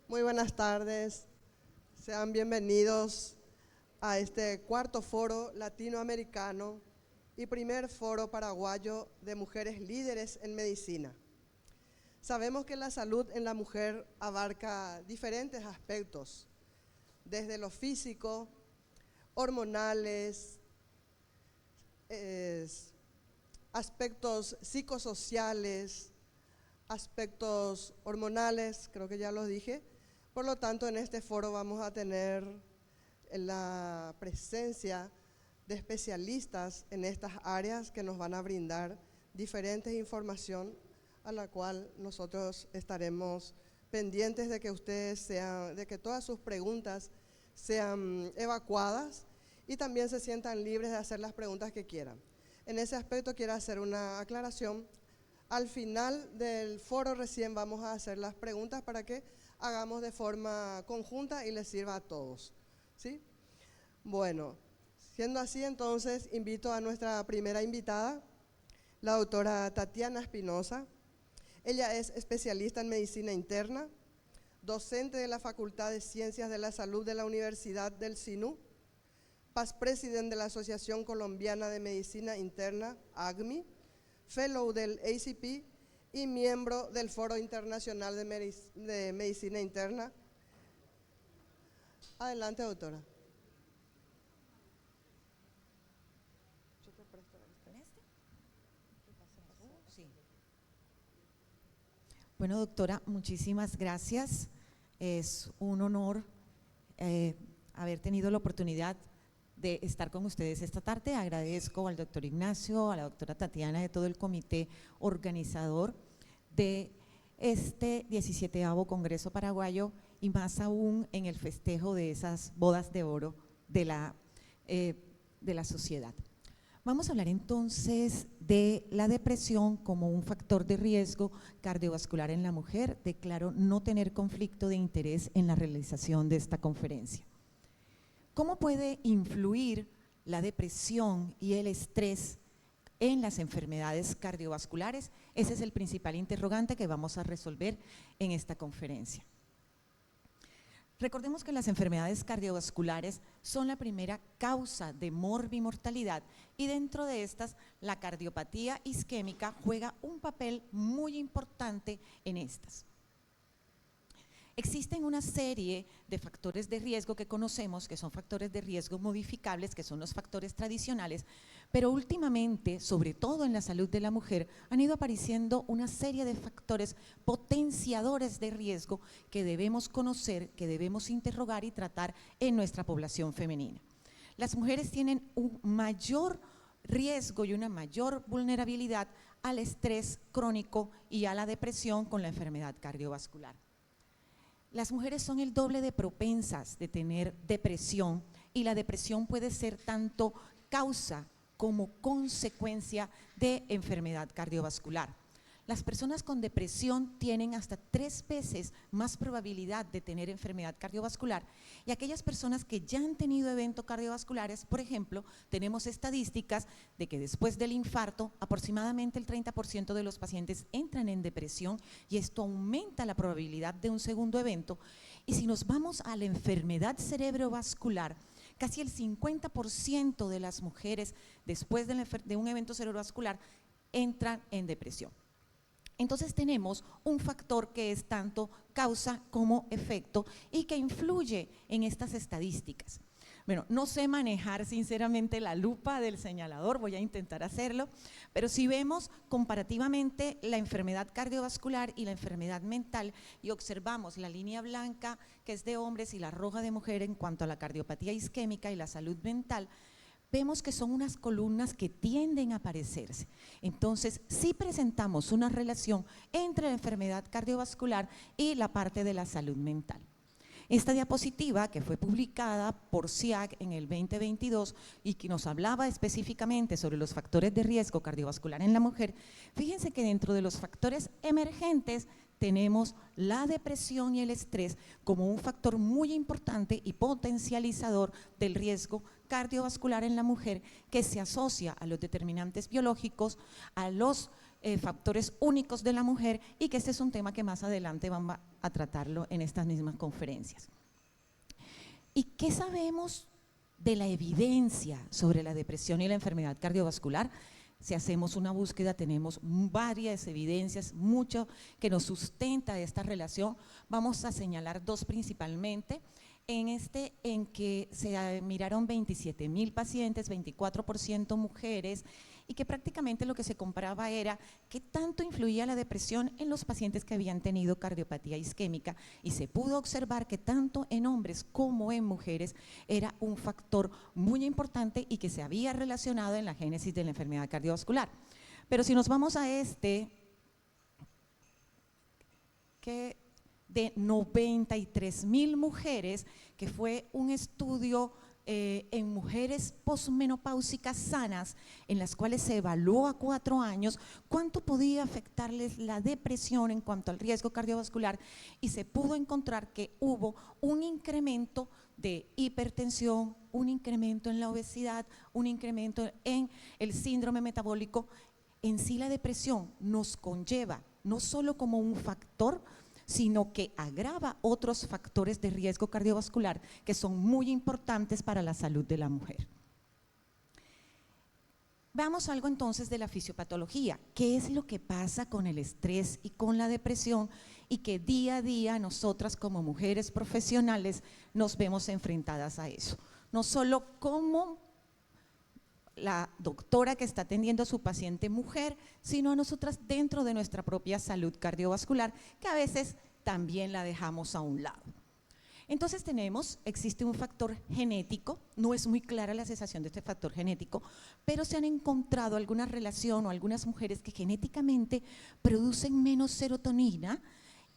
Muy buenas tardes, sean bienvenidos a este cuarto foro latinoamericano y primer foro paraguayo de mujeres líderes en medicina. Sabemos que la salud en la mujer abarca diferentes aspectos, desde lo físico, hormonales, aspectos psicosociales, aspectos hormonales, creo que ya los dije. Por lo tanto, en este foro vamos a tener la presencia de especialistas en estas áreas que nos van a brindar diferentes información a la cual nosotros estaremos pendientes de que de que todas sus preguntas sean evacuadas y también se sientan libres de hacer las preguntas que quieran. En ese aspecto quiero hacer una aclaración. Al final del foro recién vamos a hacer las preguntas para que hagamos de forma conjunta y les sirva a todos, ¿sí? Bueno, siendo así, entonces invito a nuestra primera invitada, la doctora Tatiana Espinosa. Ella es especialista en medicina interna, docente de la Facultad de Ciencias de la Salud de la Universidad del SINU, past president de la Asociación Colombiana de Medicina Interna, ACMI, fellow del ACP y miembro del Foro Internacional de Medicina Interna. Adelante, doctora. Bueno, doctora, muchísimas gracias. Es un honor haber tenido la oportunidad de estar con ustedes esta tarde. Agradezco al doctor Ignacio, a la doctora Tatiana, de todo el comité organizador de este 17º Congreso Paraguayo y más aún en el festejo de esas bodas de oro de la sociedad. Vamos a hablar entonces de la depresión como un factor de riesgo cardiovascular en la mujer. Declaro no tener conflicto de interés en la realización de esta conferencia. ¿Cómo puede influir la depresión y el estrés en las enfermedades cardiovasculares? Ese es el principal interrogante que vamos a resolver en esta conferencia. Recordemos que las enfermedades cardiovasculares son la primera causa de morbimortalidad y dentro de estas la cardiopatía isquémica juega un papel muy importante en estas. Existen una serie de factores de riesgo que conocemos, que son factores de riesgo modificables, que son los factores tradicionales, pero últimamente, sobre todo en la salud de la mujer, han ido apareciendo una serie de factores potenciadores de riesgo que debemos conocer, que debemos interrogar y tratar en nuestra población femenina. Las mujeres tienen un mayor riesgo y una mayor vulnerabilidad al estrés crónico y a la depresión con la enfermedad cardiovascular. Las mujeres son el doble de propensas de tener depresión y la depresión puede ser tanto causa como consecuencia de enfermedad cardiovascular. Las personas con depresión tienen hasta 3 veces más probabilidad de tener enfermedad cardiovascular y aquellas personas que ya han tenido eventos cardiovasculares, por ejemplo, tenemos estadísticas de que después del infarto aproximadamente el 30% de los pacientes entran en depresión y esto aumenta la probabilidad de un segundo evento. Y si nos vamos a la enfermedad cerebrovascular, casi el 50% de las mujeres después de un evento cerebrovascular entran en depresión. Entonces tenemos un factor que es tanto causa como efecto y que influye en estas estadísticas. Bueno, no sé manejar sinceramente la lupa del señalador, voy a intentar hacerlo, pero si vemos comparativamente la enfermedad cardiovascular y la enfermedad mental y observamos la línea blanca que es de hombres y la roja de mujer en cuanto a la cardiopatía isquémica y la salud mental, vemos que son unas columnas que tienden a parecerse. Entonces, sí presentamos una relación entre la enfermedad cardiovascular y la parte de la salud mental. Esta diapositiva, que fue publicada por CIAC en el 2022 y que nos hablaba específicamente sobre los factores de riesgo cardiovascular en la mujer, fíjense que dentro de los factores emergentes tenemos la depresión y el estrés como un factor muy importante y potencializador del riesgo cardiovascular en la mujer que se asocia a los determinantes biológicos, a los factores únicos de la mujer, y que este es un tema que más adelante vamos a tratarlo en estas mismas conferencias. ¿Y qué sabemos de la evidencia sobre la depresión y la enfermedad cardiovascular? Si hacemos una búsqueda, tenemos varias evidencias, mucho que nos sustenta esta relación. Vamos a señalar dos principalmente. En que se miraron 27,000 pacientes, 24% mujeres, y que prácticamente lo que se comparaba era qué tanto influía la depresión en los pacientes que habían tenido cardiopatía isquémica, y se pudo observar que tanto en hombres como en mujeres era un factor muy importante y que se había relacionado en la génesis de la enfermedad cardiovascular. Pero si nos vamos a que de 93,000 mujeres, que fue un estudio en mujeres posmenopáusicas sanas, en las cuales se evaluó a 4 años cuánto podía afectarles la depresión en cuanto al riesgo cardiovascular, y se pudo encontrar que hubo un incremento de hipertensión, un incremento en la obesidad, un incremento en el síndrome metabólico. En sí, la depresión nos conlleva no solo como un factor, sino que agrava otros factores de riesgo cardiovascular que son muy importantes para la salud de la mujer. Veamos algo entonces de la fisiopatología. ¿Qué es lo que pasa con el estrés y con la depresión, y que día a día nosotras como mujeres profesionales nos vemos enfrentadas a eso? No solo como la doctora que está atendiendo a su paciente mujer, sino a nosotras dentro de nuestra propia salud cardiovascular, que a veces también la dejamos a un lado. Entonces existe un factor genético, no es muy clara la asociación de este factor genético, pero se han encontrado alguna relación o algunas mujeres que genéticamente producen menos serotonina,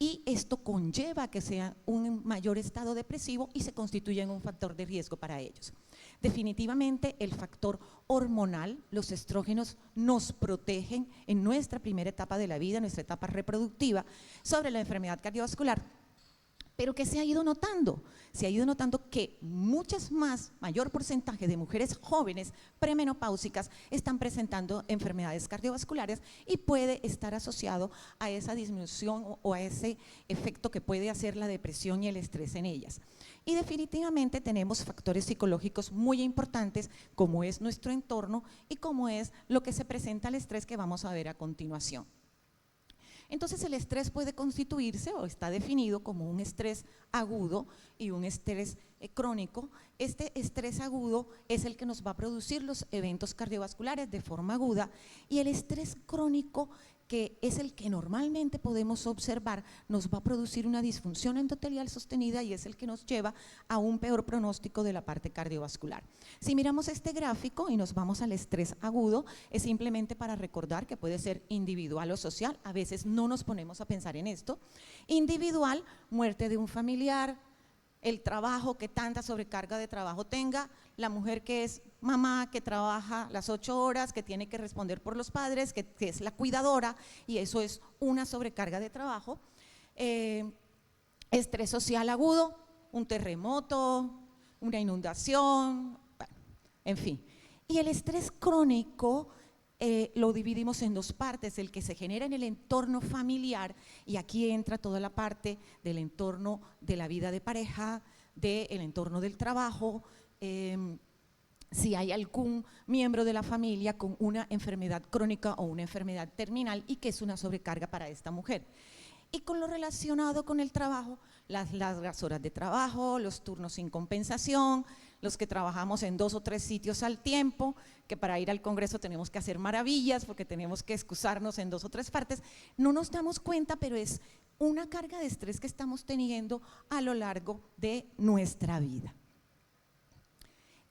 y esto conlleva que sea un mayor estado depresivo y se constituye en un factor de riesgo para ellos. Definitivamente el factor hormonal, los estrógenos, nos protegen en nuestra primera etapa de la vida, nuestra etapa reproductiva, sobre la enfermedad cardiovascular. Pero ¿qué se ha ido notando? Se ha ido notando que mayor porcentaje de mujeres jóvenes premenopáusicas están presentando enfermedades cardiovasculares, y puede estar asociado a esa disminución o a ese efecto que puede hacer la depresión y el estrés en ellas. Y definitivamente tenemos factores psicológicos muy importantes, como es nuestro entorno y como es lo que se presenta al estrés, que vamos a ver a continuación. Entonces el estrés puede constituirse, o está definido, como un estrés agudo y un estrés crónico. Este estrés agudo es el que nos va a producir los eventos cardiovasculares de forma aguda, y el estrés crónico, que es el que normalmente podemos observar, nos va a producir una disfunción endotelial sostenida, y es el que nos lleva a un peor pronóstico de la parte cardiovascular. Si miramos este gráfico y nos vamos al estrés agudo, es simplemente para recordar que puede ser individual o social. A veces no nos ponemos a pensar en esto. Individual, muerte de un familiar, el trabajo, que tanta sobrecarga de trabajo tenga, la mujer que es mamá, que trabaja las 8 horas, que tiene que responder por los padres, que es la cuidadora, y eso es una sobrecarga de trabajo. Estrés social agudo, un terremoto, una inundación, bueno, en fin. Y el estrés crónico lo dividimos en dos partes: el que se genera en el entorno familiar, y aquí entra toda la parte del entorno de la vida de pareja, del entorno del trabajo, si hay algún miembro de la familia con una enfermedad crónica o una enfermedad terminal, y que es una sobrecarga para esta mujer. Y con lo relacionado con el trabajo, las largas horas de trabajo, los turnos sin compensación, los que trabajamos en 2 o 3 sitios al tiempo, que para ir al Congreso tenemos que hacer maravillas porque tenemos que excusarnos en 2 o 3 partes. No nos damos cuenta, pero es una carga de estrés que estamos teniendo a lo largo de nuestra vida.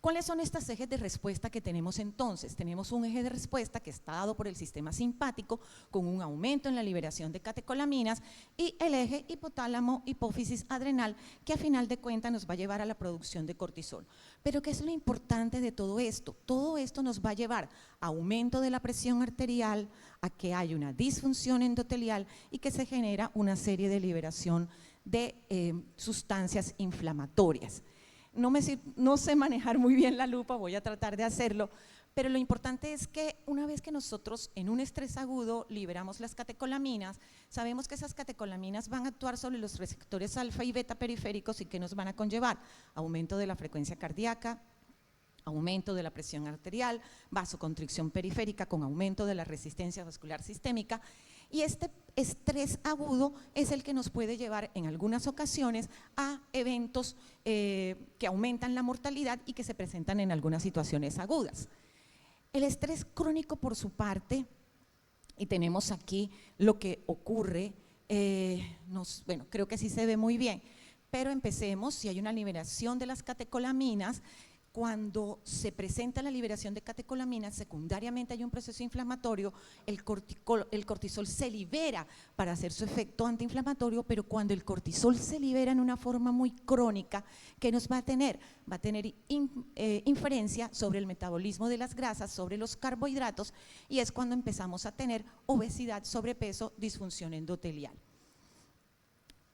¿Cuáles son estos ejes de respuesta que tenemos entonces? Tenemos un eje de respuesta que está dado por el sistema simpático, con un aumento en la liberación de catecolaminas, y el eje hipotálamo, hipófisis adrenal, que a final de cuentas nos va a llevar a la producción de cortisol. Pero ¿qué es lo importante de todo esto? Todo esto nos va a llevar a aumento de la presión arterial, a que hay una disfunción endotelial, y que se genera una serie de liberación de sustancias inflamatorias. No sé manejar muy bien la lupa, voy a tratar de hacerlo, Pero lo importante es que una vez que nosotros en un estrés agudo liberamos las catecolaminas, sabemos que esas catecolaminas van a actuar sobre los receptores alfa y beta periféricos y que nos van a conllevar aumento de la frecuencia cardíaca, aumento de la presión arterial, vasoconstricción periférica con aumento de la resistencia vascular sistémica, y este estrés agudo es el que nos puede llevar en algunas ocasiones a eventos que aumentan la mortalidad y que se presentan en algunas situaciones agudas. El estrés crónico, por su parte, y tenemos aquí lo que ocurre, bueno, creo que sí se ve muy bien, pero empecemos. Si hay una liberación de las catecolaminas, cuando se presenta la liberación de catecolaminas, secundariamente hay un proceso inflamatorio, el cortisol se libera para hacer su efecto antiinflamatorio, pero cuando el cortisol se libera en una forma muy crónica, ¿qué nos va a tener? Va a tener inferencia sobre el metabolismo de las grasas, sobre los carbohidratos, y es cuando empezamos a tener obesidad, sobrepeso, disfunción endotelial.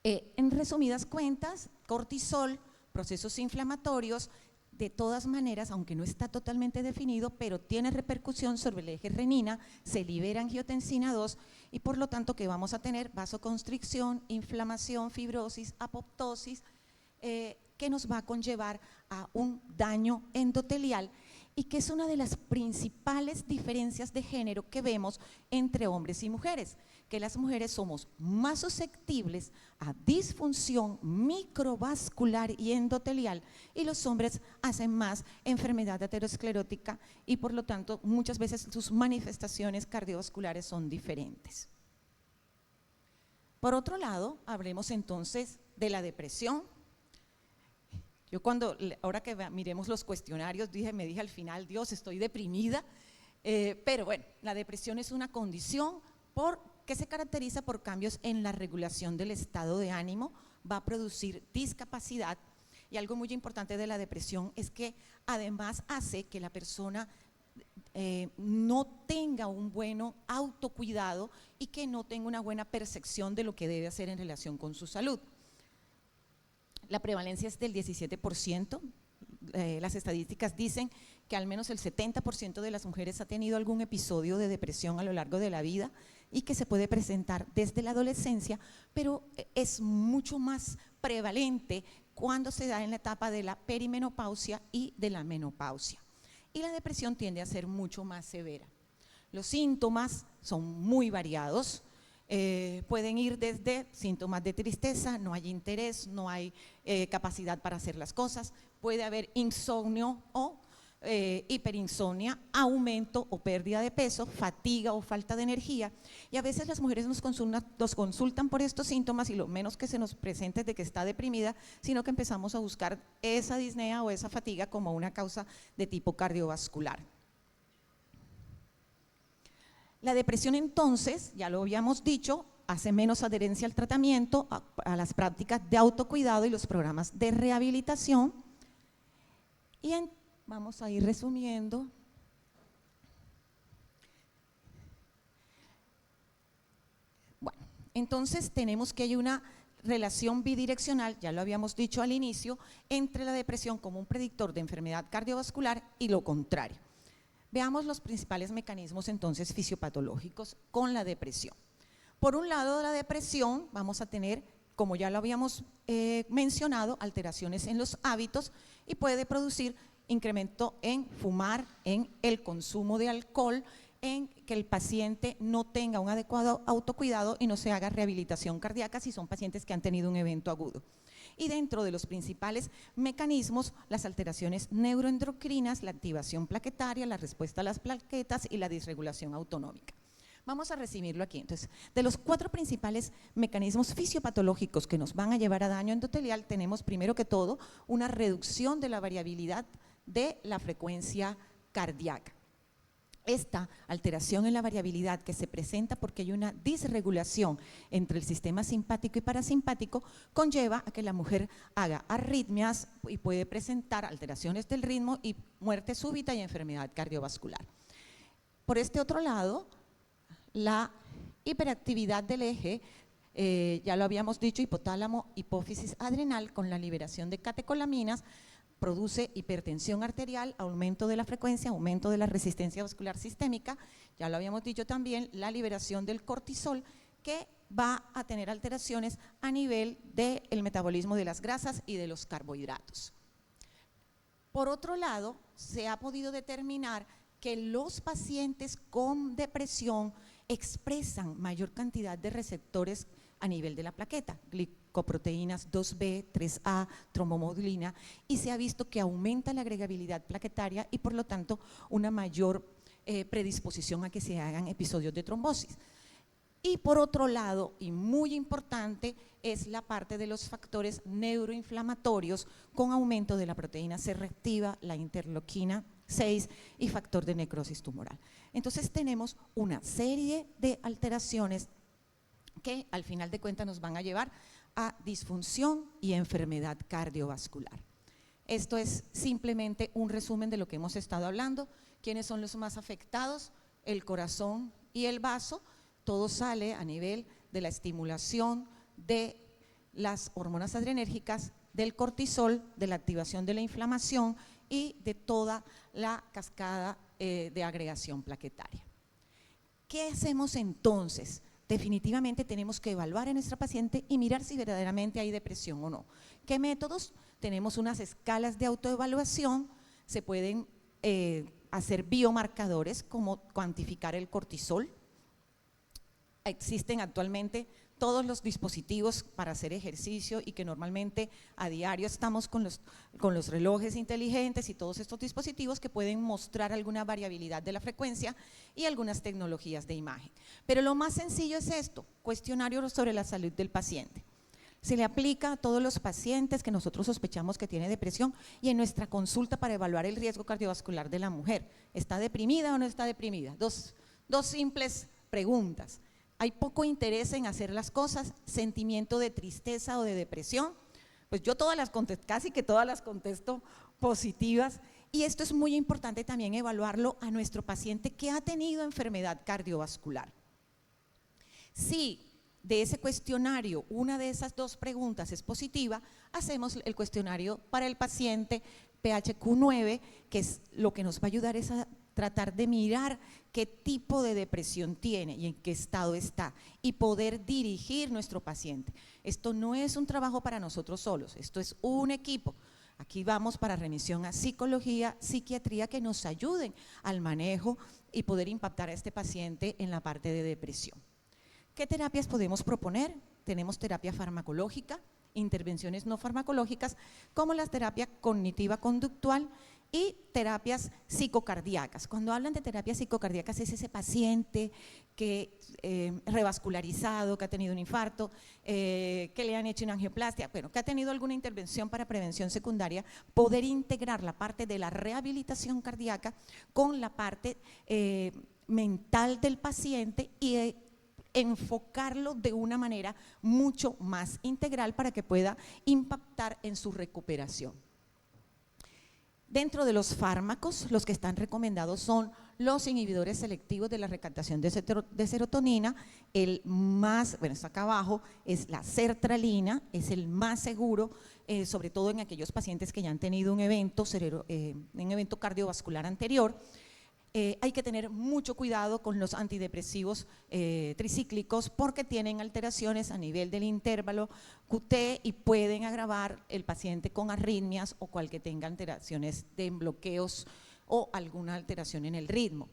En resumidas cuentas, cortisol, procesos inflamatorios, de todas maneras, aunque no está totalmente definido, pero tiene repercusión sobre el eje renina, se libera angiotensina 2 y por lo tanto que vamos a tener vasoconstricción, inflamación, fibrosis, apoptosis, que nos va a conllevar a un daño endotelial y que es una de las principales diferencias de género que vemos entre hombres y mujeres, que las mujeres somos más susceptibles a disfunción microvascular y endotelial y los hombres hacen más enfermedad aterosclerótica y por lo tanto muchas veces sus manifestaciones cardiovasculares son diferentes. Por otro lado, hablemos entonces de la depresión. Yo ahora que miremos los cuestionarios, me dije al final, Dios, estoy deprimida, pero bueno, la depresión es una condición que se caracteriza por cambios en la regulación del estado de ánimo, va a producir discapacidad y algo muy importante de la depresión es que además hace que la persona no tenga un buen autocuidado y que no tenga una buena percepción de lo que debe hacer en relación con su salud. La prevalencia es del 17%, las estadísticas dicen que al menos el 70% de las mujeres ha tenido algún episodio de depresión a lo largo de la vida y que se puede presentar desde la adolescencia, pero es mucho más prevalente cuando se da en la etapa de la perimenopausia y de la menopausia. Y la depresión tiende a ser mucho más severa. Los síntomas son muy variados. Pueden ir desde síntomas de tristeza, no hay interés, no hay capacidad para hacer las cosas, puede haber insomnio o hiperinsomnia, aumento o pérdida de peso, fatiga o falta de energía, y a veces las mujeres nos consultan por estos síntomas y lo menos que se nos presenta es de que está deprimida, sino que empezamos a buscar esa disnea o esa fatiga como una causa de tipo cardiovascular. La depresión entonces, ya lo habíamos dicho, hace menos adherencia al tratamiento, a las prácticas de autocuidado y los programas de rehabilitación. Y vamos a ir resumiendo. Bueno, entonces tenemos que hay una relación bidireccional, ya lo habíamos dicho al inicio, entre la depresión como un predictor de enfermedad cardiovascular y lo contrario. Veamos los principales mecanismos entonces fisiopatológicos con la depresión. Por un lado de la depresión vamos a tener, como ya lo habíamos mencionado, alteraciones en los hábitos y puede producir incremento en fumar, en el consumo de alcohol, en que el paciente no tenga un adecuado autocuidado y no se haga rehabilitación cardíaca si son pacientes que han tenido un evento agudo. Y dentro de los principales mecanismos, las alteraciones neuroendocrinas, la activación plaquetaria, la respuesta a las plaquetas y la disregulación autonómica. Vamos a resumirlo aquí. Entonces, de los 4 principales mecanismos fisiopatológicos que nos van a llevar a daño endotelial, tenemos primero que todo una reducción de la variabilidad de la frecuencia cardíaca. Esta alteración en la variabilidad que se presenta porque hay una disregulación entre el sistema simpático y parasimpático conlleva a que la mujer haga arritmias y puede presentar alteraciones del ritmo y muerte súbita y enfermedad cardiovascular. Por este otro lado, la hiperactividad del eje, ya lo habíamos dicho, hipotálamo, hipófisis adrenal con la liberación de catecolaminas produce hipertensión arterial, aumento de la frecuencia, aumento de la resistencia vascular sistémica, ya lo habíamos dicho también, la liberación del cortisol, que va a tener alteraciones a nivel del metabolismo de las grasas y de los carbohidratos. Por otro lado, se ha podido determinar que los pacientes con depresión expresan mayor cantidad de receptores a nivel de la plaqueta, glicoproteínas 2B, 3A, trombomodulina, y se ha visto que aumenta la agregabilidad plaquetaria y por lo tanto una mayor predisposición a que se hagan episodios de trombosis. Y por otro lado, y muy importante, es la parte de los factores neuroinflamatorios con aumento de la proteína C reactiva, la interleuquina 6 y factor de necrosis tumoral. Entonces tenemos una serie de alteraciones que al final de cuentas nos van a llevar a disfunción y enfermedad cardiovascular. Esto es simplemente un resumen de lo que hemos estado hablando. ¿Quiénes son los más afectados? El corazón y el vaso. Todo sale a nivel de la estimulación de las hormonas adrenérgicas, del cortisol, de la activación de la inflamación y de toda la cascada de agregación plaquetaria. ¿Qué hacemos entonces? Definitivamente tenemos que evaluar a nuestra paciente y mirar si verdaderamente hay depresión o no. ¿Qué métodos? Tenemos unas escalas de autoevaluación, se pueden hacer biomarcadores como cuantificar el cortisol. Existen actualmente todos los dispositivos para hacer ejercicio y que normalmente a diario estamos con los relojes inteligentes y todos estos dispositivos que pueden mostrar alguna variabilidad de la frecuencia y algunas tecnologías de imagen. Pero lo más sencillo es esto, cuestionario sobre la salud del paciente. Se le aplica a todos los pacientes que nosotros sospechamos que tiene depresión y en nuestra consulta para evaluar el riesgo cardiovascular de la mujer. ¿Está deprimida o no está deprimida? Dos simples preguntas. Hay poco interés en hacer las cosas, sentimiento de tristeza o de depresión, pues yo casi que todas las contesto positivas, y esto es muy importante también evaluarlo a nuestro paciente que ha tenido enfermedad cardiovascular. Si de ese cuestionario una de esas dos preguntas es positiva, hacemos el cuestionario para el paciente PHQ-9, que es lo que nos va a ayudar es a tratar de mirar qué tipo de depresión tiene y en qué estado está y poder dirigir nuestro paciente. Esto no es un trabajo para nosotros solos, esto es un equipo. Aquí vamos para remisión a psicología, psiquiatría que nos ayuden al manejo y poder impactar a este paciente en la parte de depresión. ¿Qué terapias podemos proponer? Tenemos terapia farmacológica, intervenciones no farmacológicas como la terapia cognitiva conductual y terapias psicocardíacas. Cuando hablan de terapias psicocardíacas es ese paciente que revascularizado, que ha tenido un infarto, que le han hecho una angioplastia, bueno, que ha tenido alguna intervención para prevención secundaria, poder integrar la parte de la rehabilitación cardíaca con la parte mental del paciente y enfocarlo de una manera mucho más integral para que pueda impactar en su recuperación. Dentro de los fármacos, los que están recomendados son los inhibidores selectivos de la recaptación de serotonina. El más, bueno, está acá abajo, es la sertralina, es el más seguro, sobre todo en aquellos pacientes que ya han tenido un evento cardiovascular anterior. Hay que tener mucho cuidado con los antidepresivos tricíclicos porque tienen alteraciones a nivel del intervalo QT y pueden agravar el paciente con arritmias o cual que tenga alteraciones de bloqueos o alguna alteración en el ritmo.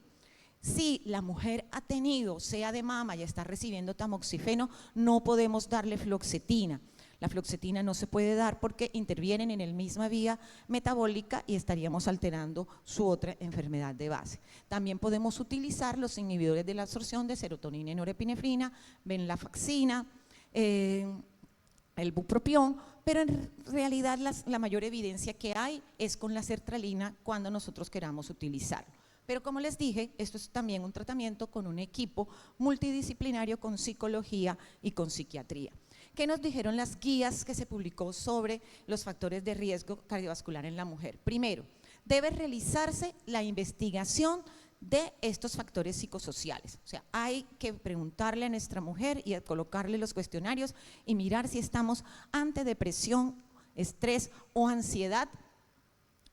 Si la mujer ha tenido, sea de mama y está recibiendo tamoxifeno, no podemos darle fluoxetina. La fluoxetina no se puede dar porque intervienen en la misma vía metabólica y estaríamos alterando su otra enfermedad de base. También podemos utilizar los inhibidores de la absorción de serotonina y norepinefrina, venlafaxina, el bupropión, pero en realidad la mayor evidencia que hay es con la sertralina cuando nosotros queramos utilizarlo. Pero como les dije, esto es también un tratamiento con un equipo multidisciplinario con psicología y con psiquiatría. ¿Qué nos dijeron las guías que se publicó sobre los factores de riesgo cardiovascular en la mujer? Primero, debe realizarse la investigación de estos factores psicosociales. O sea, hay que preguntarle a nuestra mujer y colocarle los cuestionarios y mirar si estamos ante depresión, estrés o ansiedad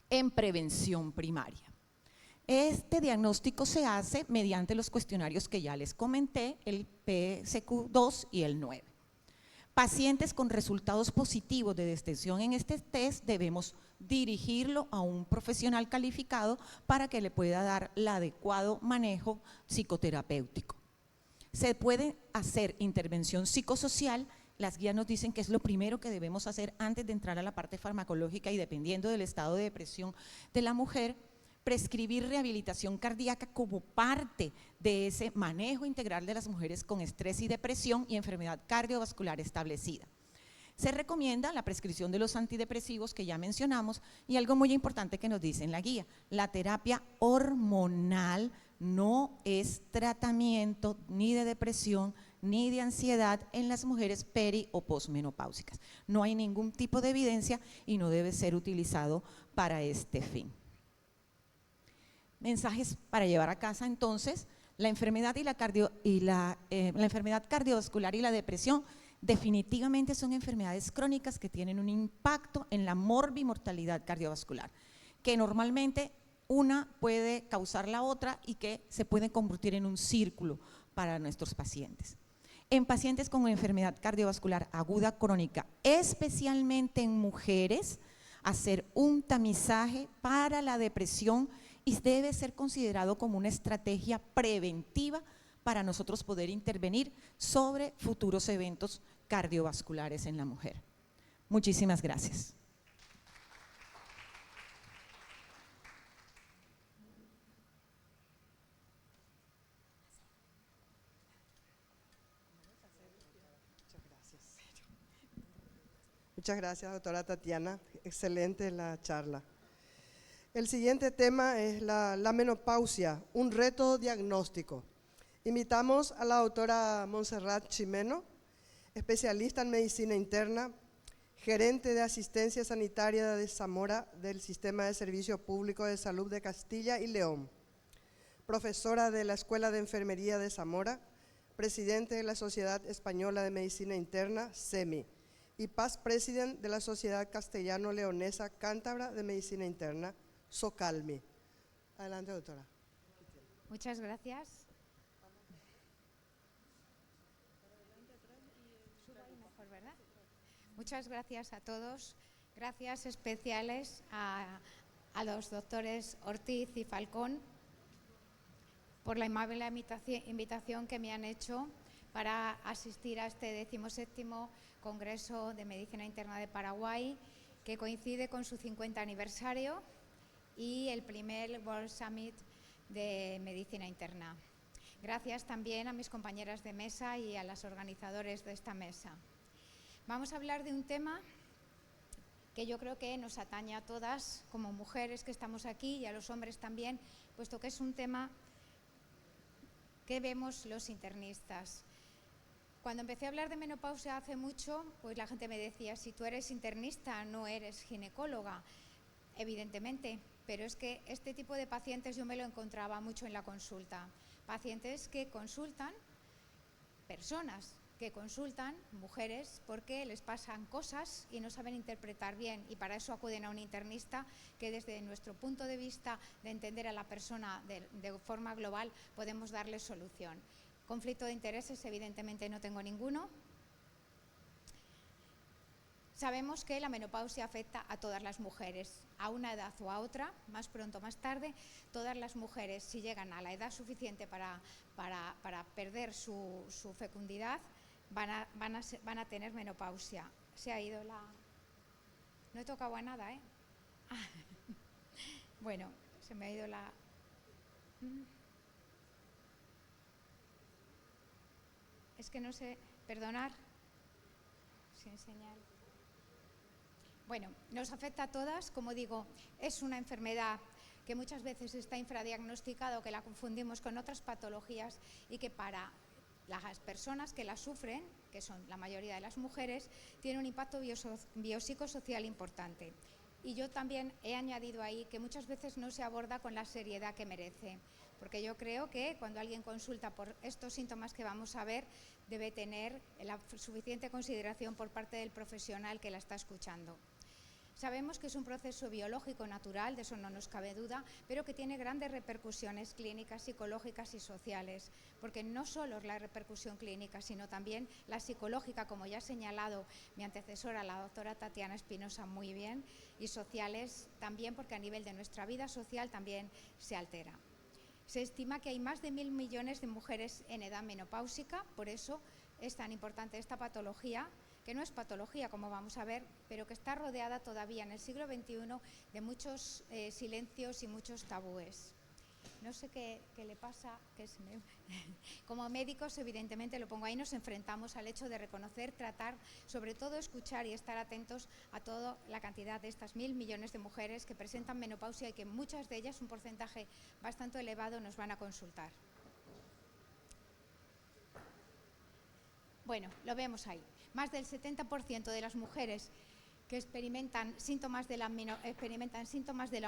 en prevención primaria. Este diagnóstico se hace mediante los cuestionarios que ya les comenté, el PSQ2 y el 9. Pacientes con resultados positivos de detección en este test debemos dirigirlo a un profesional calificado para que le pueda dar el adecuado manejo psicoterapéutico. Se puede hacer intervención psicosocial. Las guías nos dicen que es lo primero que debemos hacer antes de entrar a la parte farmacológica y dependiendo del estado de depresión de la mujer, prescribir rehabilitación cardíaca como parte de ese manejo integral de las mujeres con estrés y depresión y enfermedad cardiovascular establecida. Se recomienda la prescripción de los antidepresivos que ya mencionamos y algo muy importante que nos dice en la guía, la terapia hormonal no es tratamiento ni de depresión ni de ansiedad en las mujeres peri o posmenopáusicas. No hay ningún tipo de evidencia y no debe ser utilizado para este fin. Mensajes para llevar a casa entonces, la enfermedad la enfermedad cardiovascular y la depresión definitivamente son enfermedades crónicas que tienen un impacto en la morbimortalidad cardiovascular, que normalmente una puede causar la otra y que se pueden convertir en un círculo para nuestros pacientes. En pacientes con enfermedad cardiovascular aguda crónica, especialmente en mujeres, hacer un tamizaje para la depresión y debe ser considerado como una estrategia preventiva para nosotros poder intervenir sobre futuros eventos cardiovasculares en la mujer. Muchísimas gracias. Muchas gracias, doctora Tatiana. Excelente la charla. El siguiente tema es la menopausia, un reto diagnóstico. Invitamos a la doctora Montserrat Chimeno, especialista en medicina interna, gerente de asistencia sanitaria de Zamora del Sistema de Servicio Público de Salud de Castilla y León, profesora de la Escuela de Enfermería de Zamora, presidente de la Sociedad Española de Medicina Interna, SEMI, y past president de la Sociedad Castellano-Leonesa Cántabra de Medicina Interna, SOCALMI. Adelante, doctora. Muchas gracias. Muchas gracias a todos. Gracias especiales a los doctores Ortiz y Falcón por la amable invitación que me han hecho para asistir a este 17º Congreso de Medicina Interna de Paraguay, que coincide con su 50 aniversario y el primer World Summit de Medicina Interna. Gracias también a mis compañeras de mesa y a los organizadores de esta mesa. Vamos a hablar de un tema que yo creo que nos atañe a todas como mujeres que estamos aquí y a los hombres también, puesto que es un tema que vemos los internistas. Cuando empecé a hablar de menopausia hace mucho, pues la gente me decía, si tú eres internista, no eres ginecóloga. Evidentemente, pero es que este tipo de pacientes yo me lo encontraba mucho en la consulta. Pacientes que consultan, personas que consultan, mujeres, porque les pasan cosas y no saben interpretar bien y para eso acuden a un internista que desde nuestro punto de vista de entender a la persona de forma global podemos darle solución. Conflicto de intereses, evidentemente no tengo ninguno. Sabemos que la menopausia afecta a todas las mujeres, a una edad o a otra, más pronto o más tarde. Todas las mujeres, si llegan a la edad suficiente para perder su fecundidad, van a tener menopausia. Se ha ido la... No he tocado a nada, ¿eh? Bueno, se me ha ido la... Es que no sé... Perdonar. Sin señal. Bueno, nos afecta a todas, como digo, es una enfermedad que muchas veces está infradiagnosticada o que la confundimos con otras patologías y que para las personas que la sufren, que son la mayoría de las mujeres, tiene un impacto biopsicosocial importante. Y yo también he añadido ahí que muchas veces no se aborda con la seriedad que merece, porque yo creo que cuando alguien consulta por estos síntomas que vamos a ver, debe tener la suficiente consideración por parte del profesional que la está escuchando. Sabemos que es un proceso biológico natural, de eso no nos cabe duda, pero que tiene grandes repercusiones clínicas, psicológicas y sociales, porque no solo es la repercusión clínica, sino también la psicológica, como ya ha señalado mi antecesora, la doctora Tatiana Espinosa, muy bien, y sociales también, porque a nivel de nuestra vida social también se altera. Se estima que hay más de 1.000 millones de mujeres en edad menopáusica, por eso es tan importante esta patología, que no es patología, como vamos a ver, pero que está rodeada todavía en el siglo XXI de muchos silencios y muchos tabúes. No sé qué le pasa, como médicos evidentemente lo pongo ahí, nos enfrentamos al hecho de reconocer, tratar, sobre todo escuchar y estar atentos a toda la cantidad de estas 1.000 millones de mujeres que presentan menopausia y que muchas de ellas, un porcentaje bastante elevado, nos van a consultar. Bueno, lo vemos ahí. Más del 70% de las mujeres que experimentan síntomas de la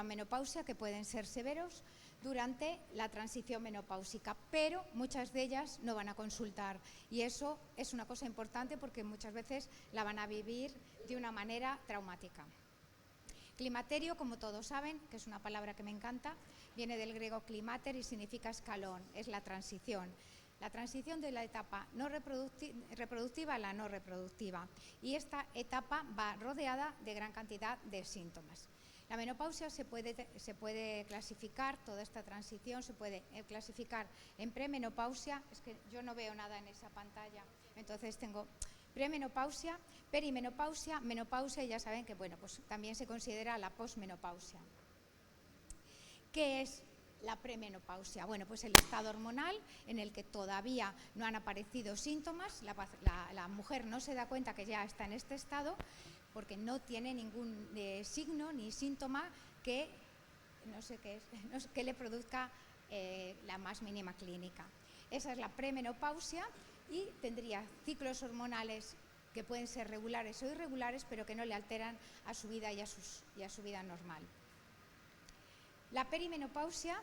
menopausia, que pueden ser severos, durante la transición menopáusica, pero muchas de ellas no van a consultar, y eso es una cosa importante porque muchas veces la van a vivir de una manera traumática. Climaterio, como todos saben, que es una palabra que me encanta, viene del griego climater y significa escalón, es la transición. La transición de la etapa no reproductiva a la no reproductiva, y esta etapa va rodeada de gran cantidad de síntomas. La menopausia se puede clasificar, toda esta transición se puede clasificar en premenopausia, es que yo no veo nada en esa pantalla, entonces tengo premenopausia, perimenopausia, menopausia, y ya saben que bueno, pues también se considera la posmenopausia. ¿Qué es la premenopausia? Bueno, pues el estado hormonal en el que todavía no han aparecido síntomas, la mujer no se da cuenta que ya está en este estado porque no tiene ningún signo ni síntoma que, no sé qué es, que le produzca la más mínima clínica. Esa es la premenopausia y tendría ciclos hormonales que pueden ser regulares o irregulares, pero que no le alteran a su vida y a su vida normal. La perimenopausia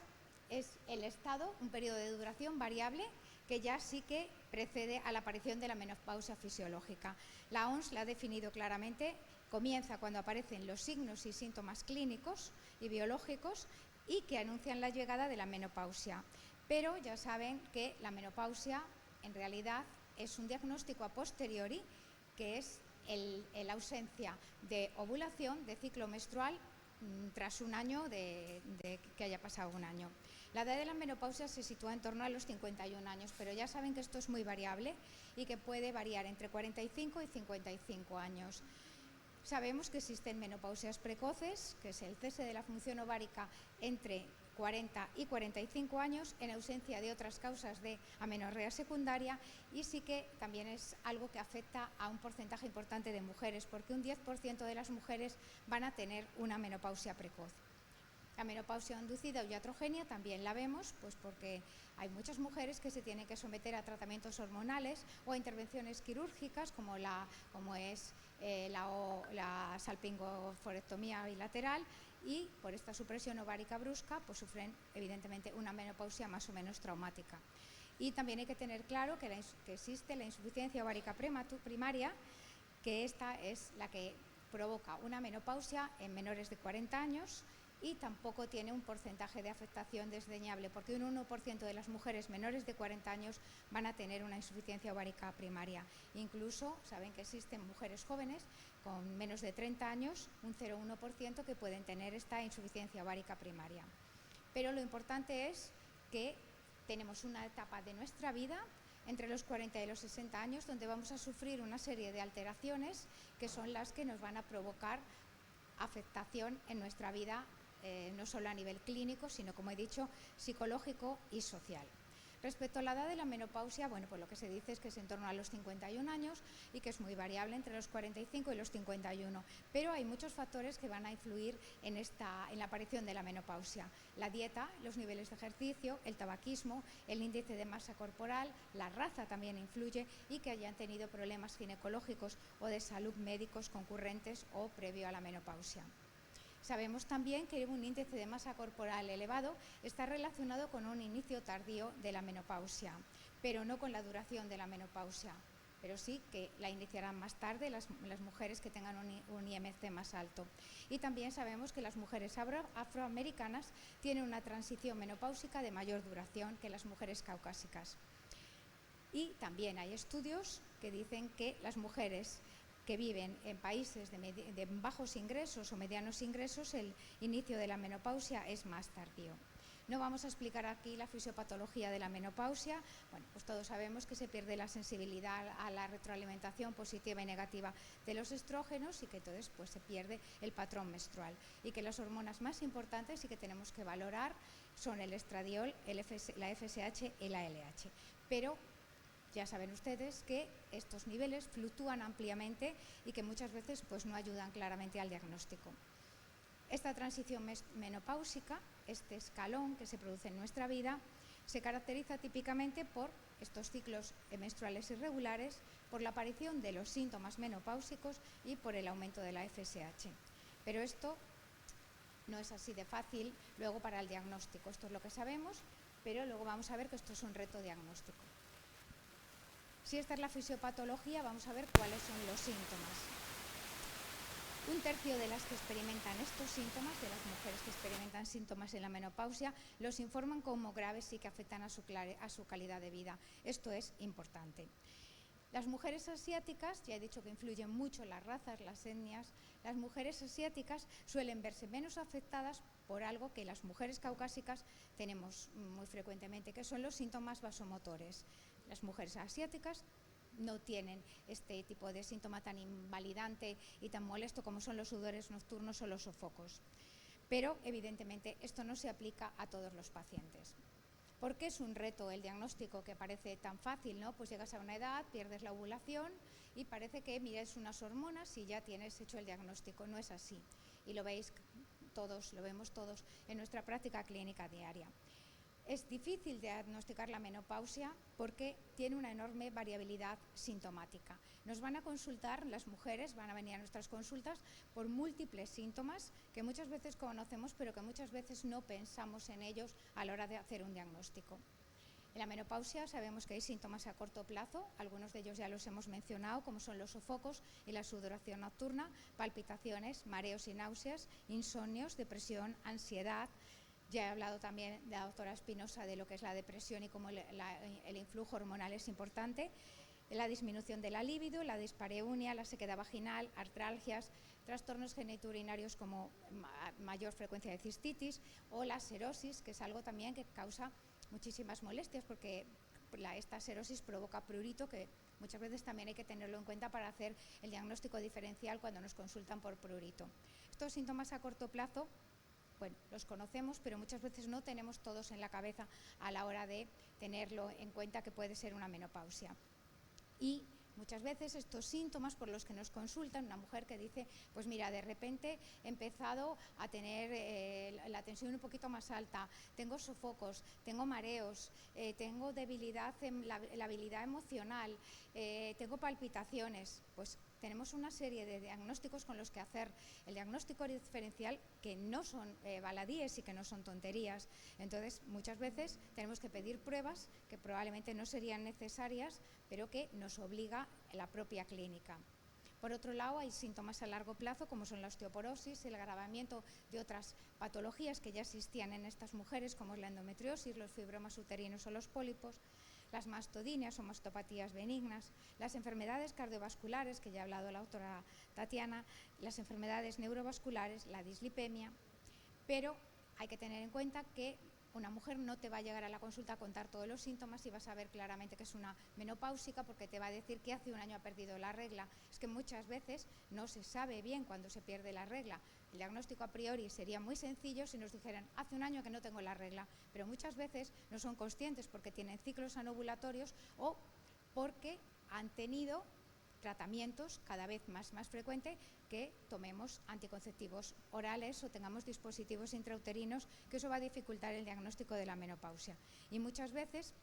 es el estado, un periodo de duración variable, que ya sí que precede a la aparición de la menopausia fisiológica. La OMS la ha definido claramente, comienza cuando aparecen los signos y síntomas clínicos y biológicos y que anuncian la llegada de la menopausia. Pero ya saben que la menopausia en realidad es un diagnóstico a posteriori, que es la ausencia de ovulación, de ciclo menstrual, tras un año de que haya pasado un año. La edad de la menopausia se sitúa en torno a los 51 años, pero ya saben que esto es muy variable y que puede variar entre 45 y 55 años. Sabemos que existen menopausias precoces, que es el cese de la función ovárica entre 40 y 45 años en ausencia de otras causas de amenorrea secundaria, y sí que también es algo que afecta a un porcentaje importante de mujeres, porque un 10% de las mujeres van a tener una menopausia precoz. La menopausia inducida o iatrogenia también la vemos, pues porque hay muchas mujeres que se tienen que someter a tratamientos hormonales o a intervenciones quirúrgicas como es la salpingoforectomía bilateral, y por esta supresión ovárica brusca pues sufren evidentemente una menopausia más o menos traumática. Y también hay que tener claro que existe la insuficiencia ovárica primaria, que esta es la que provoca una menopausia en menores de 40 años, y tampoco tiene un porcentaje de afectación desdeñable, porque un 1% de las mujeres menores de 40 años van a tener una insuficiencia ovárica primaria. Incluso saben que existen mujeres jóvenes con menos de 30 años, un 0,1%, que pueden tener esta insuficiencia ovárica primaria. Pero lo importante es que tenemos una etapa de nuestra vida entre los 40 y los 60 años donde vamos a sufrir una serie de alteraciones que son las que nos van a provocar afectación en nuestra vida, no solo a nivel clínico, sino, como he dicho, psicológico y social. Respecto a la edad de la menopausia, bueno, pues lo que se dice es que es en torno a los 51 años y que es muy variable entre los 45 y los 51, pero hay muchos factores que van a influir en la aparición de la menopausia. La dieta, los niveles de ejercicio, el tabaquismo, el índice de masa corporal, la raza también influye, y que hayan tenido problemas ginecológicos o de salud médicos concurrentes o previo a la menopausia. Sabemos también que un índice de masa corporal elevado está relacionado con un inicio tardío de la menopausia, pero no con la duración de la menopausia. pero sí que la iniciarán más tarde las mujeres que tengan un IMC más alto. Y también sabemos que las mujeres afroamericanas tienen una transición menopáusica de mayor duración que las mujeres caucásicas. Y también hay estudios que dicen que las mujeres que viven en países de bajos ingresos o medianos ingresos, el inicio de la menopausia es más tardío. No vamos a explicar aquí la fisiopatología de la menopausia. Bueno, pues todos sabemos que se pierde la sensibilidad a la retroalimentación positiva y negativa de los estrógenos y que entonces pues, se pierde el patrón menstrual. Y que las hormonas más importantes y que tenemos que valorar son el estradiol, la FSH y la LH. Pero ya saben ustedes que estos niveles fluctúan ampliamente y que muchas veces pues, no ayudan claramente al diagnóstico. Esta transición menopáusica, este escalón que se produce en nuestra vida, se caracteriza típicamente por estos ciclos menstruales irregulares, por la aparición de los síntomas menopáusicos y por el aumento de la FSH. Pero esto no es así de fácil luego para el diagnóstico. Esto es lo que sabemos, pero luego vamos a ver que esto es un reto diagnóstico. Si esta es la fisiopatología, vamos a ver cuáles son los síntomas. Un tercio de las que experimentan estos síntomas, de las mujeres que experimentan síntomas en la menopausia, los informan como graves y que afectan a su calidad de vida. Esto es importante. Las mujeres asiáticas, ya he dicho que influyen mucho las razas, las etnias, las mujeres asiáticas suelen verse menos afectadas por algo que las mujeres caucásicas tenemos muy frecuentemente, que son los síntomas vasomotores. Las mujeres asiáticas no tienen este tipo de síntoma tan invalidante y tan molesto como son los sudores nocturnos o los sofocos. Pero, evidentemente, esto no se aplica a todos los pacientes. ¿Por qué es un reto el diagnóstico que parece tan fácil, ¿no? Pues llegas a una edad, pierdes la ovulación y parece que mires unas hormonas y ya tienes hecho el diagnóstico. No es así. Y lo veis todos, lo vemos todos en nuestra práctica clínica diaria. Es difícil diagnosticar la menopausia porque tiene una enorme variabilidad sintomática. Nos van a consultar, las mujeres van a venir a nuestras consultas por múltiples síntomas que muchas veces conocemos, pero que muchas veces no pensamos en ellos a la hora de hacer un diagnóstico. En la menopausia sabemos que hay síntomas a corto plazo, algunos de ellos ya los hemos mencionado, como son los sofocos y la sudoración nocturna, palpitaciones, mareos y náuseas, insomnios, depresión, ansiedad. Ya he hablado también de la doctora Espinosa de lo que es la depresión y cómo el influjo hormonal es importante, la disminución de la libido, la dispareunia, la sequedad vaginal, artralgias, trastornos genitourinarios como mayor frecuencia de cistitis o la serosis, que es algo también que causa muchísimas molestias porque esta serosis provoca prurito, que muchas veces también hay que tenerlo en cuenta para hacer el diagnóstico diferencial cuando nos consultan por prurito. Estos síntomas a corto plazo, bueno, los conocemos, pero muchas veces no tenemos todos en la cabeza a la hora de tenerlo en cuenta que puede ser una menopausia. Y muchas veces estos síntomas por los que nos consultan, una mujer que dice, pues mira, de repente he empezado a tener la tensión un poquito más alta, tengo sofocos, tengo mareos, tengo debilidad en la habilidad emocional, tengo palpitaciones, pues tenemos una serie de diagnósticos con los que hacer el diagnóstico diferencial que no son baladíes y que no son tonterías. Entonces, muchas veces tenemos que pedir pruebas que probablemente no serían necesarias, pero que nos obliga la propia clínica. Por otro lado, hay síntomas a largo plazo, como son la osteoporosis, el agravamiento de otras patologías que ya existían en estas mujeres, como es la endometriosis, los fibromas uterinos o los pólipos, las mastodinas o mastopatías benignas, las enfermedades cardiovasculares, que ya ha hablado la doctora Tatiana, las enfermedades neurovasculares, la dislipemia, pero hay que tener en cuenta que una mujer no te va a llegar a la consulta a contar todos los síntomas y vas a ver claramente que es una menopáusica porque te va a decir que hace un año ha perdido la regla. Es que muchas veces no se sabe bien cuándo se pierde la regla. El diagnóstico a priori sería muy sencillo si nos dijeran hace un año que no tengo la regla, pero muchas veces no son conscientes porque tienen ciclos anovulatorios o porque han tenido tratamientos cada vez más frecuente, que tomemos anticonceptivos orales o tengamos dispositivos intrauterinos, que eso va a dificultar el diagnóstico de la menopausia. Y muchas veces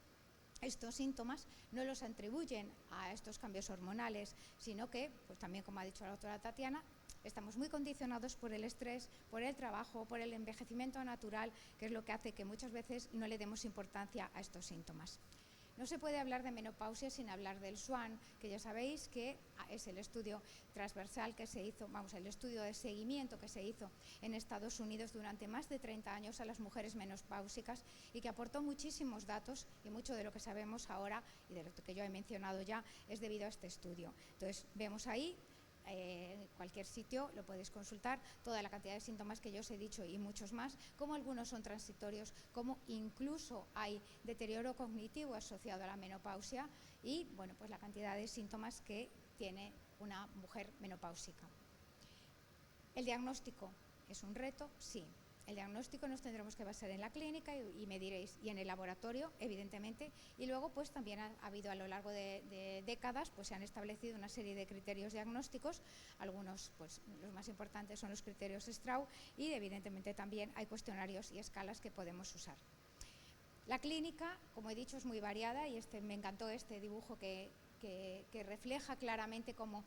estos síntomas no los atribuyen a estos cambios hormonales, sino que, pues también como ha dicho la doctora Tatiana, estamos muy condicionados por el estrés, por el trabajo, por el envejecimiento natural, que es lo que hace que muchas veces no le demos importancia a estos síntomas. No se puede hablar de menopausia sin hablar del SWAN, que ya sabéis que es el estudio transversal que se hizo, el estudio de seguimiento que se hizo en Estados Unidos durante más de 30 años a las mujeres menopáusicas y que aportó muchísimos datos, y mucho de lo que sabemos ahora y de lo que yo he mencionado ya es debido a este estudio. Entonces, vemos ahí, en cualquier sitio lo podéis consultar, toda la cantidad de síntomas que yo os he dicho y muchos más, como algunos son transitorios, como incluso hay deterioro cognitivo asociado a la menopausia y bueno, pues la cantidad de síntomas que tiene una mujer menopáusica. ¿El diagnóstico es un reto? Sí. El diagnóstico nos tendremos que basar en la clínica y me diréis, y en el laboratorio, evidentemente, y luego pues también ha habido a lo largo de décadas, pues se han establecido una serie de criterios diagnósticos, algunos pues los más importantes son los criterios Strauss y evidentemente también hay cuestionarios y escalas que podemos usar. La clínica, como he dicho, es muy variada y me encantó este dibujo que refleja claramente cómo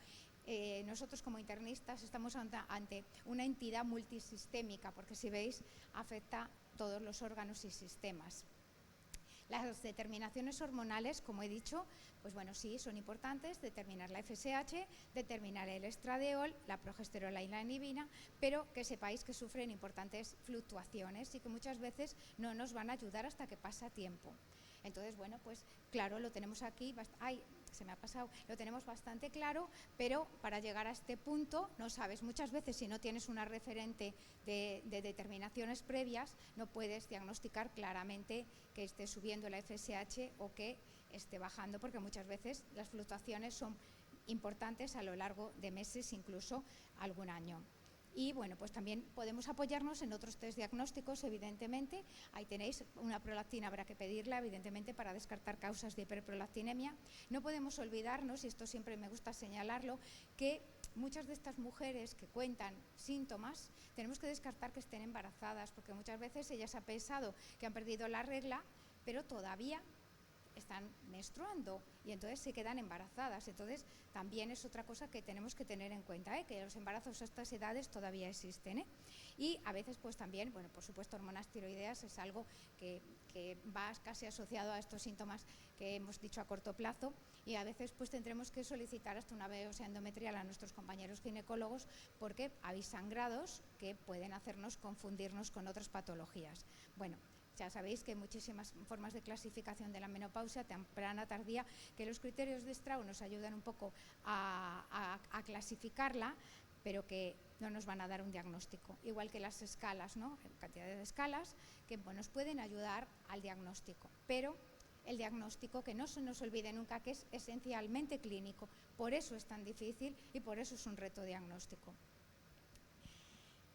nosotros como internistas estamos ante una entidad multisistémica, porque si veis afecta todos los órganos y sistemas. Las determinaciones hormonales, como he dicho, pues bueno, sí, son importantes, determinar la FSH, determinar el estradiol, la progesterona y la inhibina, pero que sepáis que sufren importantes fluctuaciones y que muchas veces no nos van a ayudar hasta que pasa tiempo. Entonces, bueno, pues claro, lo tenemos aquí, lo tenemos bastante claro, pero para llegar a este punto no sabes, muchas veces si no tienes una referente de determinaciones previas, no puedes diagnosticar claramente que esté subiendo la FSH o que esté bajando, porque muchas veces las fluctuaciones son importantes a lo largo de meses, incluso algún año. Y bueno, pues también podemos apoyarnos en otros test diagnósticos, evidentemente. Ahí tenéis una prolactina, habrá que pedirla, evidentemente, para descartar causas de hiperprolactinemia. No podemos olvidarnos, y esto siempre me gusta señalarlo, que muchas de estas mujeres que cuentan síntomas, tenemos que descartar que estén embarazadas, porque muchas veces ellas han pensado que han perdido la regla, pero todavía están menstruando y entonces se quedan embarazadas. Entonces también es otra cosa que tenemos que tener en cuenta, que los embarazos a estas edades todavía existen, y a veces pues también, bueno, por supuesto hormonas tiroideas es algo que va casi asociado a estos síntomas que hemos dicho a corto plazo, y a veces pues tendremos que solicitar hasta una biopsia endometrial a nuestros compañeros ginecólogos porque hay sangrados que pueden hacernos confundirnos con otras patologías. Bueno, ya sabéis que hay muchísimas formas de clasificación de la menopausia, temprana, tardía, que los criterios de Strauss nos ayudan un poco a clasificarla, pero que no nos van a dar un diagnóstico. Igual que las escalas, ¿no? Cantidad de escalas que nos pueden ayudar al diagnóstico, pero el diagnóstico, que no se nos olvide nunca que es esencialmente clínico, por eso es tan difícil y por eso es un reto diagnóstico.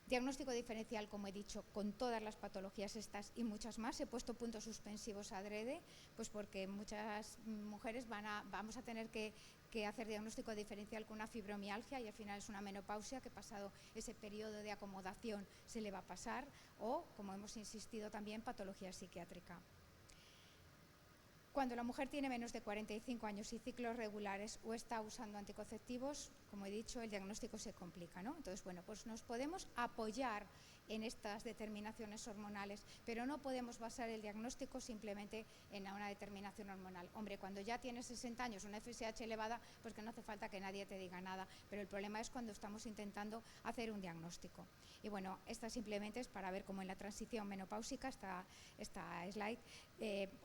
Diagnóstico diferencial, como he dicho, con todas las patologías estas y muchas más. He puesto puntos suspensivos adrede, pues porque muchas mujeres vamos a tener que hacer diagnóstico diferencial con una fibromialgia y al final es una menopausia que pasado ese periodo de acomodación se le va a pasar, o, como hemos insistido también, patología psiquiátrica. Cuando la mujer tiene menos de 45 años y ciclos regulares o está usando anticonceptivos, como he dicho, el diagnóstico se complica, ¿no? Entonces, bueno, pues nos podemos apoyar en estas determinaciones hormonales, pero no podemos basar el diagnóstico simplemente en una determinación hormonal. Hombre, cuando ya tienes 60 años, una FSH elevada, pues que no hace falta que nadie te diga nada, pero el problema es cuando estamos intentando hacer un diagnóstico. Y bueno, esta simplemente es para ver cómo en la transición menopáusica, esta slide,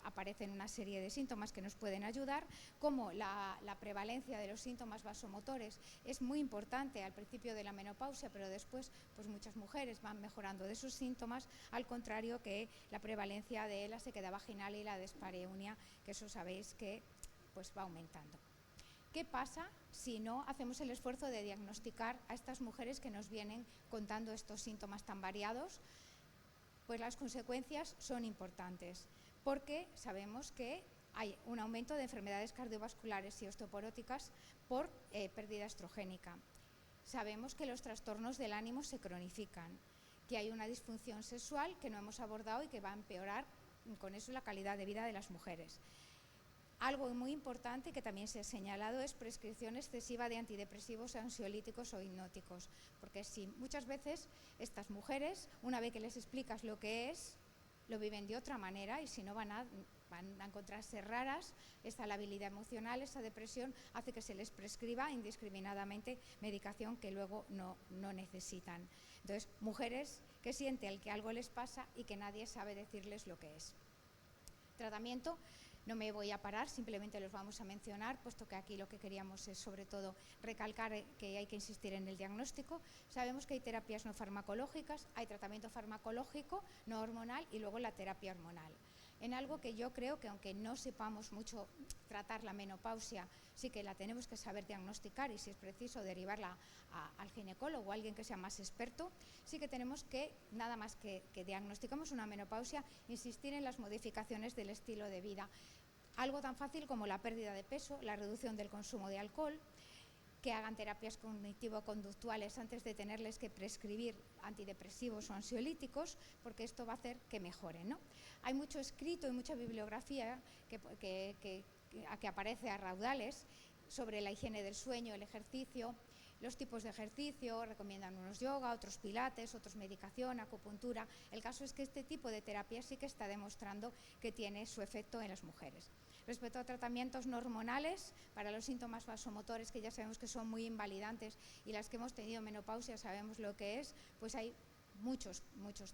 aparecen una serie de síntomas que nos pueden ayudar, como la prevalencia de los síntomas vasomotores es muy importante al principio de la menopausia, pero después pues muchas mujeres van mejorando de sus síntomas, al contrario que la prevalencia de la sequedad vaginal y la dispareunia, que eso sabéis que pues va aumentando. ¿Qué pasa si no hacemos el esfuerzo de diagnosticar a estas mujeres que nos vienen contando estos síntomas tan variados? Pues las consecuencias son importantes, porque sabemos que hay un aumento de enfermedades cardiovasculares y osteoporóticas por pérdida estrogénica. Sabemos que los trastornos del ánimo se cronifican, que hay una disfunción sexual que no hemos abordado y que va a empeorar con eso la calidad de vida de las mujeres. Algo muy importante que también se ha señalado es prescripción excesiva de antidepresivos, ansiolíticos o hipnóticos, porque sí, muchas veces estas mujeres, una vez que les explicas lo que es, lo viven de otra manera y si no van a van a encontrarse raras, esta labilidad emocional, esta depresión, hace que se les prescriba indiscriminadamente medicación que luego no necesitan. Entonces, mujeres que sienten que algo les pasa y que nadie sabe decirles lo que es. Tratamiento, no me voy a parar, simplemente los vamos a mencionar, puesto que aquí lo que queríamos es sobre todo recalcar que hay que insistir en el diagnóstico. Sabemos que hay terapias no farmacológicas, hay tratamiento farmacológico, no hormonal y luego la terapia hormonal. En algo que yo creo que aunque no sepamos mucho tratar la menopausia, sí que la tenemos que saber diagnosticar y si es preciso derivarla al ginecólogo o a alguien que sea más experto, sí que tenemos que, nada más que diagnosticamos una menopausia, insistir en las modificaciones del estilo de vida. Algo tan fácil como la pérdida de peso, la reducción del consumo de alcohol, que hagan terapias cognitivo-conductuales antes de tenerles que prescribir antidepresivos o ansiolíticos, porque esto va a hacer que mejoren, ¿no? Hay mucho escrito y mucha bibliografía que aparece a raudales sobre la higiene del sueño, el ejercicio, los tipos de ejercicio, recomiendan unos yoga, otros pilates, otros medicación, acupuntura. El caso es que este tipo de terapia sí que está demostrando que tiene su efecto en las mujeres. Respecto a tratamientos no hormonales, para los síntomas vasomotores, que ya sabemos que son muy invalidantes y las que hemos tenido menopausia sabemos lo que es, pues hay muchos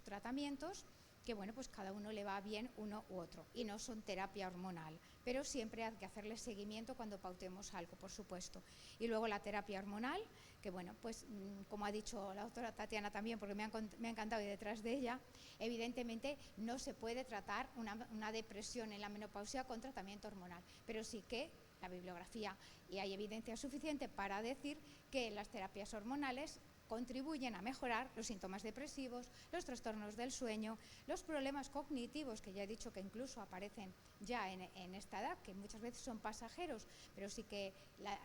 tratamientos que, bueno, pues cada uno le va bien uno u otro y no son terapia hormonal, pero siempre hay que hacerle seguimiento cuando pautemos algo, por supuesto. Y luego la terapia hormonal, que bueno, pues como ha dicho la doctora Tatiana también, porque me ha encantado ir detrás de ella, evidentemente no se puede tratar una depresión en la menopausia con tratamiento hormonal, pero sí que la bibliografía y hay evidencia suficiente para decir que las terapias hormonales contribuyen a mejorar los síntomas depresivos, los trastornos del sueño, los problemas cognitivos, que ya he dicho que incluso aparecen ya en esta edad, que muchas veces son pasajeros, pero sí que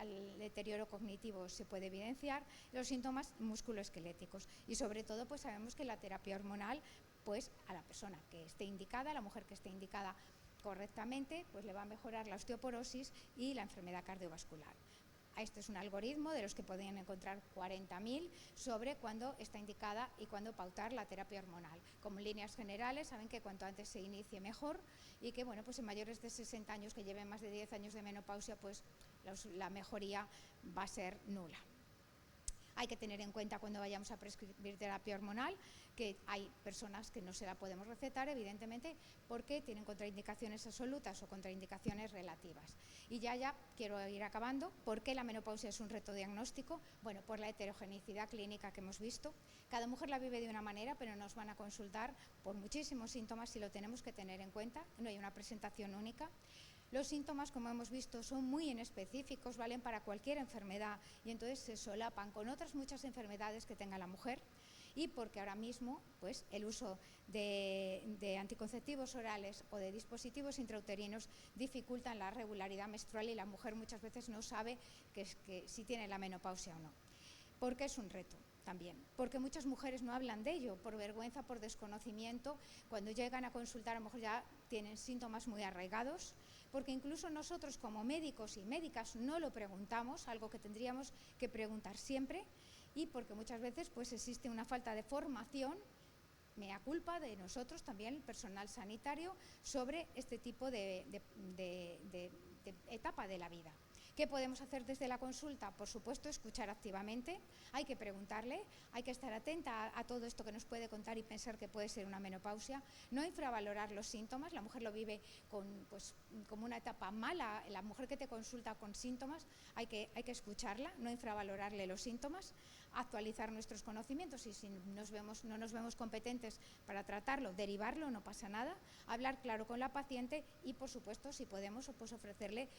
el deterioro cognitivo se puede evidenciar, los síntomas musculoesqueléticos. Y sobre todo, pues sabemos que la terapia hormonal, pues a la persona que esté indicada, a la mujer que esté indicada correctamente, pues le va a mejorar la osteoporosis y la enfermedad cardiovascular. Este es un algoritmo de los que podrían encontrar 40.000 sobre cuándo está indicada y cuándo pautar la terapia hormonal. Como en líneas generales, saben que cuanto antes se inicie mejor y que, bueno, pues en mayores de 60 años que lleven más de 10 años de menopausia, pues la mejoría va a ser nula. Hay que tener en cuenta cuando vayamos a prescribir terapia hormonal que hay personas que no se la podemos recetar, evidentemente, porque tienen contraindicaciones absolutas o contraindicaciones relativas. Y ya quiero ir acabando. ¿Por qué la menopausia es un reto diagnóstico? Bueno, por la heterogeneidad clínica que hemos visto. Cada mujer la vive de una manera, pero nos van a consultar por muchísimos síntomas y lo tenemos que tener en cuenta. No hay una presentación única. Los síntomas, como hemos visto, son muy inespecíficos, valen para cualquier enfermedad y entonces se solapan con otras muchas enfermedades que tenga la mujer y porque ahora mismo pues, el uso de anticonceptivos orales o de dispositivos intrauterinos dificultan la regularidad menstrual y la mujer muchas veces no sabe que si tiene la menopausia o no. ¿Por qué es un reto? También, porque muchas mujeres no hablan de ello, por vergüenza, por desconocimiento, cuando llegan a consultar a lo mejor ya tienen síntomas muy arraigados, porque incluso nosotros como médicos y médicas no lo preguntamos, algo que tendríamos que preguntar siempre, y porque muchas veces pues existe una falta de formación, mea culpa de nosotros también, el personal sanitario, sobre este tipo de etapa de la vida. ¿Qué podemos hacer desde la consulta? Por supuesto, escuchar activamente, hay que preguntarle, hay que estar atenta a todo esto que nos puede contar y pensar que puede ser una menopausia, no infravalorar los síntomas, la mujer lo vive como una etapa mala, la mujer que te consulta con síntomas, hay que escucharla, no infravalorarle los síntomas, actualizar nuestros conocimientos y si no nos vemos competentes para tratarlo, derivarlo, no pasa nada, hablar claro con la paciente y por supuesto si podemos pues ofrecerle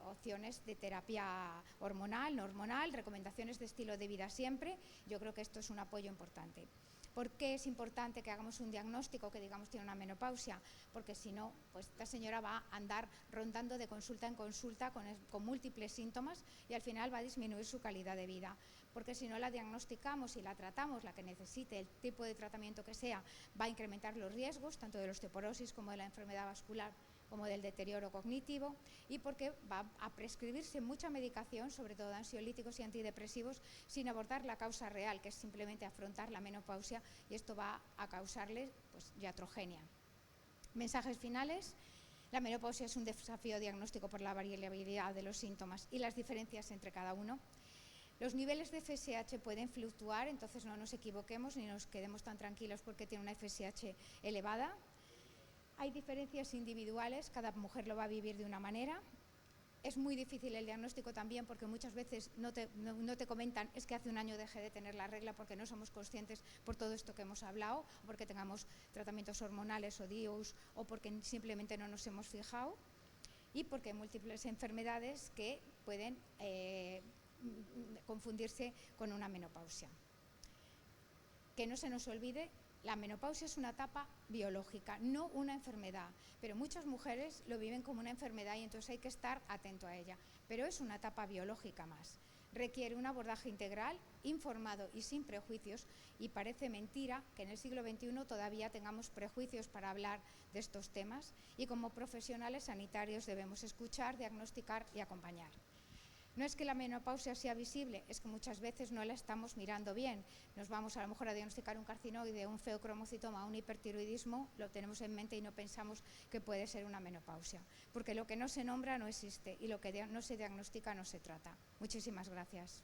opciones de terapia hormonal, no hormonal, recomendaciones de estilo de vida siempre, yo creo que esto es un apoyo importante. ¿Por qué es importante que hagamos un diagnóstico que digamos tiene una menopausia? Porque si no, pues esta señora va a andar rondando de consulta en consulta con múltiples síntomas y al final va a disminuir su calidad de vida. Porque si no la diagnosticamos y la tratamos, la que necesite, el tipo de tratamiento que sea, va a incrementar los riesgos, tanto de la osteoporosis como de la enfermedad vascular, como del deterioro cognitivo, y porque va a prescribirse mucha medicación, sobre todo ansiolíticos y antidepresivos, sin abordar la causa real, que es simplemente afrontar la menopausia, y esto va a causarle pues, iatrogenia. Mensajes finales. La menopausia es un desafío diagnóstico por la variabilidad de los síntomas y las diferencias entre cada uno. Los niveles de FSH pueden fluctuar, entonces no nos equivoquemos ni nos quedemos tan tranquilos porque tiene una FSH elevada. Hay diferencias individuales, cada mujer lo va a vivir de una manera. Es muy difícil el diagnóstico también porque muchas veces no te comentan es que hace un año dejé de tener la regla porque no somos conscientes por todo esto que hemos hablado, o porque tengamos tratamientos hormonales o DIUs, o porque simplemente no nos hemos fijado, y porque hay múltiples enfermedades que pueden confundirse con una menopausia. Que no se nos olvide, la menopausia es una etapa biológica, no una enfermedad, pero muchas mujeres lo viven como una enfermedad y entonces hay que estar atento a ella, pero es una etapa biológica más. Requiere un abordaje integral, informado y sin prejuicios, y parece mentira que en el siglo XXI todavía tengamos prejuicios para hablar de estos temas, y como profesionales sanitarios debemos escuchar, diagnosticar y acompañar. No es que la menopausia sea visible, es que muchas veces no la estamos mirando bien. Nos vamos a lo mejor a diagnosticar un carcinoide, un feocromocitoma, un hipertiroidismo, lo tenemos en mente y no pensamos que puede ser una menopausia. Porque lo que no se nombra no existe y lo que no se diagnostica no se trata. Muchísimas gracias.